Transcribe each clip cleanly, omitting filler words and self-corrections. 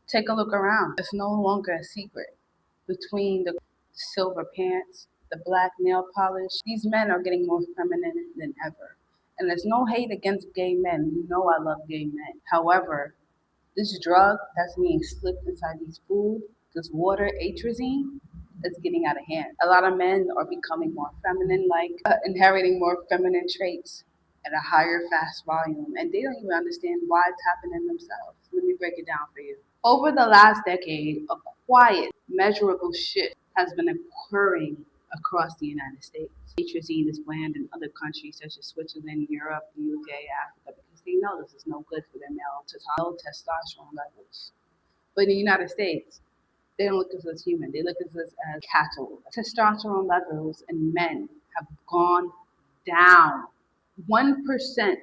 Take a look around. It's no longer a secret. Between the silver pants, the black nail polish, these men are getting more feminine than ever. And there's no hate against gay men. You know I love gay men. However, this drug that's being slipped inside these food, this water, atrazine, it's getting out of hand. A lot of men are becoming more feminine, inheriting more feminine traits at a higher fast volume, and they don't even understand why it's happening themselves. Let me break it down for you. Over the last decade, a quiet, measurable shift has been occurring across the United States. Atrazine is banned in other countries such as Switzerland, Europe, the UK, Africa, because they know this is no good for their male testosterone levels. But in the United States, they don't look at us as human. They look at us as cattle. Testosterone levels in men have gone down 1%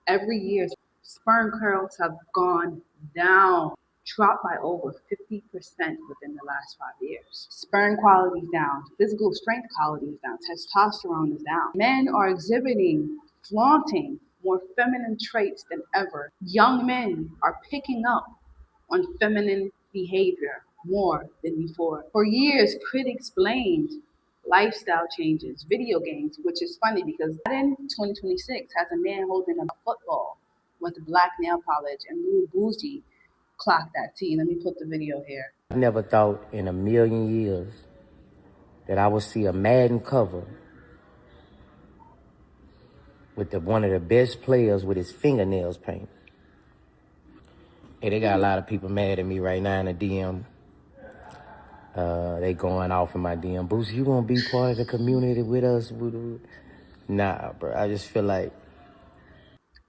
every year. Sperm counts have gone down, dropped by over 50% within the last 5 years. Sperm quality is down, physical strength quality is down, testosterone is down. Men are exhibiting, flaunting more feminine traits than ever. Young men are picking up on feminine behavior more than before. For years, critics blamed lifestyle changes, video games, which is funny because in 2026 has a man holding a football with black nail polish and Lil Bougie clocked that T. Let me put the video here. I never thought in a million years that I would see a Madden cover with one of the best players with his fingernails painted. Hey, they got a lot of people mad at me right now in the DM. They going off in my DM. Bruce, you gonna be part of the community with us? Nah, bro. I just feel like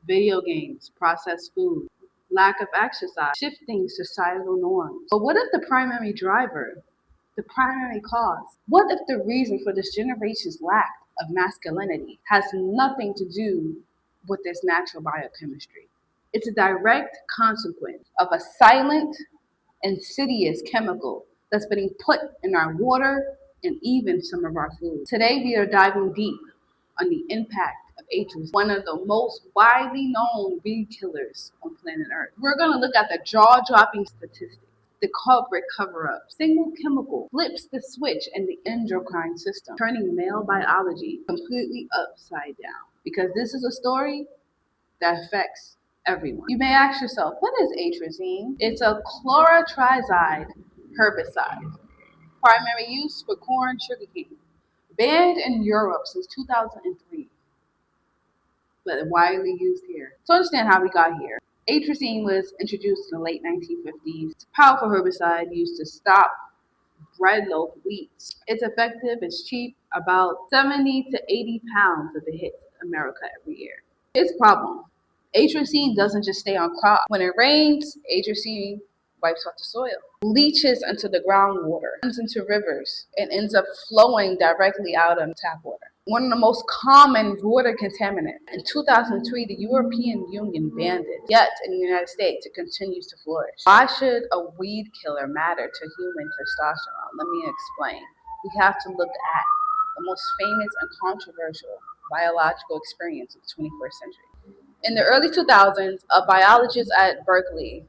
video games, processed food, lack of exercise, shifting societal norms. But what if the primary driver, the primary cause, what if the reason for this generation's lack of masculinity has nothing to do with this natural biochemistry? It's a direct consequence of a silent, insidious chemical that's being put in our water and even some of our food. Today we are diving deep on the impact of atrazine, one of the most widely known weed killers on planet Earth. We're going to look at the jaw-dropping statistics. The corporate cover-up, single chemical, flips the switch in the endocrine system, turning male biology completely upside down. Because this is a story that affects everyone. You may ask yourself, what is atrazine? It's a chlorotrizide herbicide, primary use for corn, sugarcane. Banned in Europe since 2003, but widely used here. To understand how we got here, atrazine was introduced in the late 1950s. It's a powerful herbicide used to stop breadloaf weeds. It's effective, it's cheap, about 70 to 80 pounds of it hits America every year. Its problem, atrazine doesn't just stay on crop. When it rains, atrazine wipes off the soil, leaches into the groundwater, runs into rivers, and ends up flowing directly out of tap water. One of the most common water contaminants. In 2003, the European Union banned it. Yet, in the United States, it continues to flourish. Why should a weed killer matter to human testosterone? Let me explain. We have to look at the most famous and controversial biological experience of the 21st century. In the early 2000s, a biologist at Berkeley,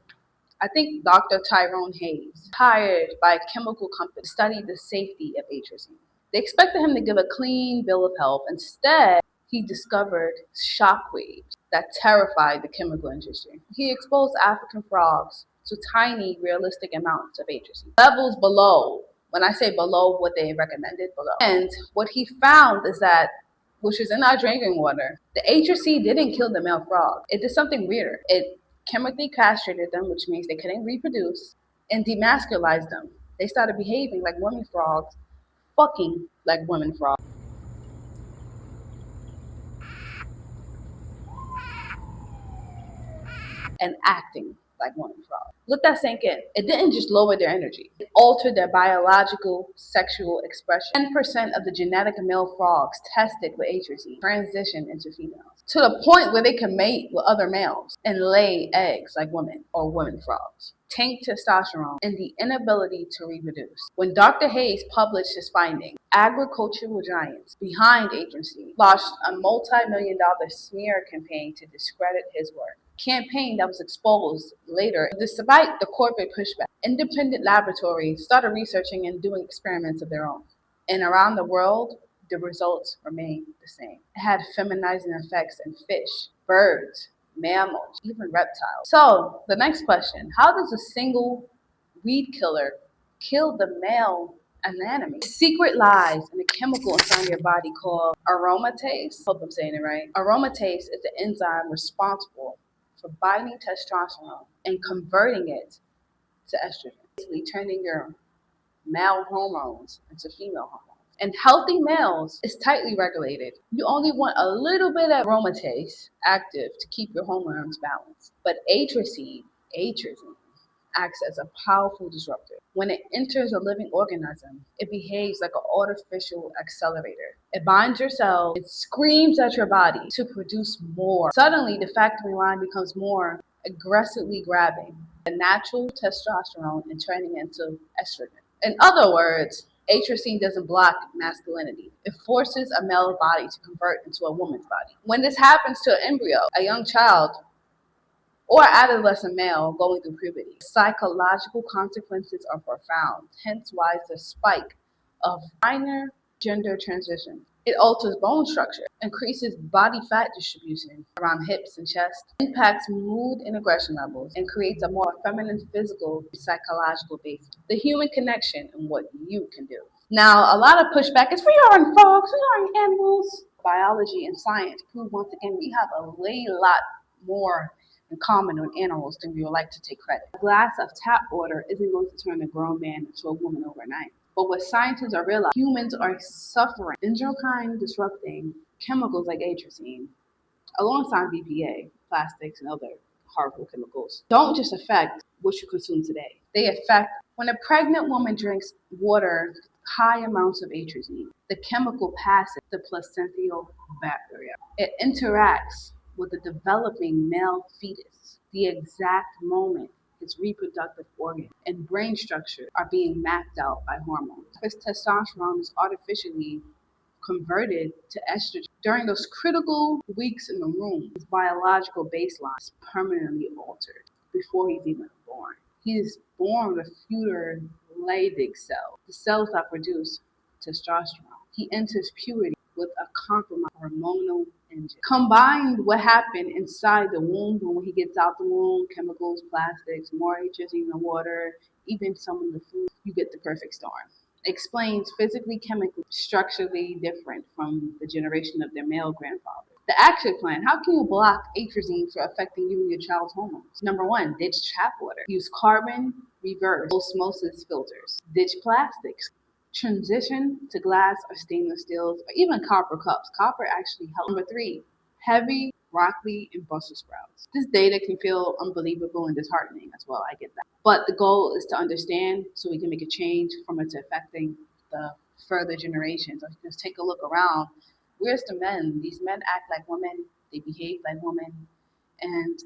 I think Dr. Tyrone Hayes, hired by a chemical company to study the safety of atrazine. They expected him to give a clean bill of health. Instead, he discovered shockwaves that terrified the chemical industry. He exposed African frogs to tiny, realistic amounts of atrazine. Levels below, when I say below what they recommended, below. And what he found is that, which is in our drinking water, the atrazine didn't kill the male frog. It did something weirder. It chemically castrated them, which means they couldn't reproduce, and demasculized them. They started behaving like women frogs, fucking like women frogs, and acting like women frogs. Let that sink in. It didn't just lower their energy. It altered their biological sexual expression. 10% of the genetic male frogs tested with atrazine transitioned into females, to the point where they can mate with other males and lay eggs like women or women frogs. Tanked testosterone and the inability to reproduce. When Dr. Hayes published his findings, agricultural giants behind atrazine launched a multi-million-dollar smear campaign to discredit his work. campaign that was exposed later. Despite the corporate pushback, independent laboratories started researching and doing experiments of their own. And around the world, the results remained the same. It had feminizing effects in fish, birds, mammals, even reptiles. So, the next question, how does a single weed killer kill the male anatomy? The secret lies in a chemical inside your body called aromatase. Hope I'm saying it right. Aromatase is the enzyme responsible for binding testosterone and converting it to estrogen, basically turning your male hormones into female hormones. And healthy males is tightly regulated. You only want a little bit of aromatase active to keep your hormones balanced. But atrazine acts as a powerful disruptor. When it enters a living organism, it behaves like an artificial accelerator. It binds your cells, it screams at your body to produce more. Suddenly, the factory line becomes more aggressively grabbing the natural testosterone and turning it into estrogen. In other words, atrazine doesn't block masculinity. It forces a male body to convert into a woman's body. When this happens to an embryo, a young child, or adolescent male going through puberty, psychological consequences are profound, hence why the spike of minor gender transition. It alters bone structure, increases body fat distribution around hips and chest, impacts mood and aggression levels, and creates a more feminine physical and psychological base. The human connection and what you can do. Now, a lot of pushback is we aren't frogs, we aren't animals. Biology and science prove once again we have a lot more in common with animals than we would like to take credit. A glass of tap water isn't going to turn a grown man into a woman overnight. But what scientists are realizing, humans are suffering endocrine disrupting chemicals like atrazine, alongside BPA, plastics, and other harmful chemicals. Don't just affect what you consume today. They affect when a pregnant woman drinks water high amounts of atrazine, the chemical passes the placental barrier. It interacts with the developing male fetus. The exact moment its reproductive organ and brain structure are being mapped out by hormones. Because testosterone is artificially converted to estrogen during those critical weeks in the womb, his biological baseline is permanently altered before he's even born. He is born with fewer Leydig cells, the cells that produce testosterone. He enters puberty with a compromised hormonal engine. Combined what happened inside the womb when he gets out the womb, chemicals, plastics, more atrazine in the water, even some of the food, you get the perfect storm. Explains physically, chemically, structurally different from the generation of their male grandfather. The action plan, how can you block atrazine from affecting you and your child's hormones? Number one, ditch tap water. Use carbon reverse osmosis filters. Ditch plastics. Transition to glass or stainless steels or even copper cups. Copper actually helps. Number three, heavy broccoli and Brussels sprouts. This data can feel unbelievable and disheartening as well. I get that. But the goal is to understand so we can make a change from it to affecting the further generations. Just take a look around. Where's the men? These men act like women. They behave like women. And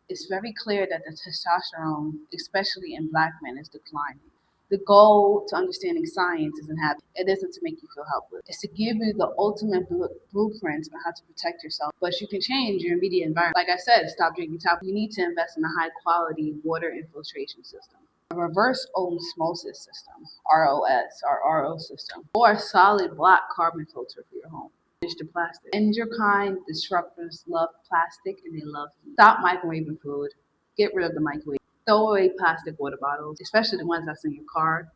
it's very clear that the testosterone, especially in black men, is declining. The goal to understanding science isn't happy. It isn't to make you feel helpless. It's to give you the ultimate blueprint on how to protect yourself. But you can change your immediate environment. Like I said, stop drinking tap. You need to invest in a high quality water infiltration system, a reverse osmosis system, ROS or RO system, or a solid block carbon filter for your home. Finish the plastic. Endocrine disruptors love plastic and they love heat. Stop microwaving food. Get rid of the microwave. Throw away plastic water bottles, especially the ones that's in your car.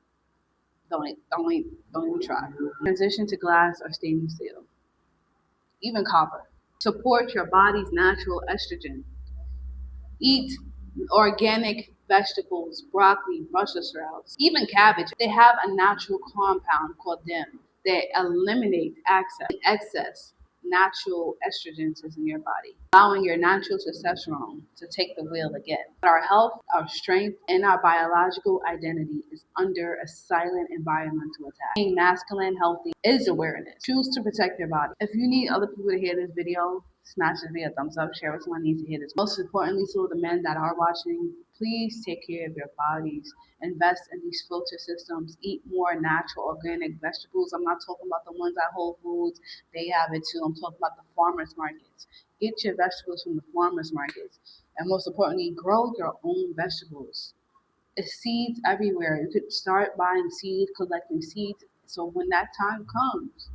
Don't even try. Transition to glass or stainless steel, even copper. Support your body's natural estrogen. Eat organic vegetables, broccoli, Brussels sprouts, even cabbage. They have a natural compound called DIM that eliminate excess natural estrogens in your body, allowing your natural testosterone to take the wheel again. Our health, our strength, and our biological identity is under a silent environmental attack. Being masculine, healthy is awareness. Choose to protect your body. If you need other people to hear this video, smash this video a thumbs up, share with someone who needs to hear this. Most importantly, to the men that are watching, Please take care of your bodies. Invest in these filter systems. Eat more natural, organic vegetables. I'm not talking about the ones at Whole Foods. They have it too. I'm talking about the farmers markets. Get your vegetables from the farmers markets. And most importantly, grow your own vegetables. It's seeds everywhere. You could start buying seeds, collecting seeds. So when that time comes,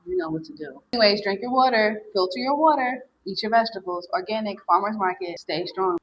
you know what to do. Anyways, drink your water, filter your water, eat your vegetables, organic, farmers market, stay strong.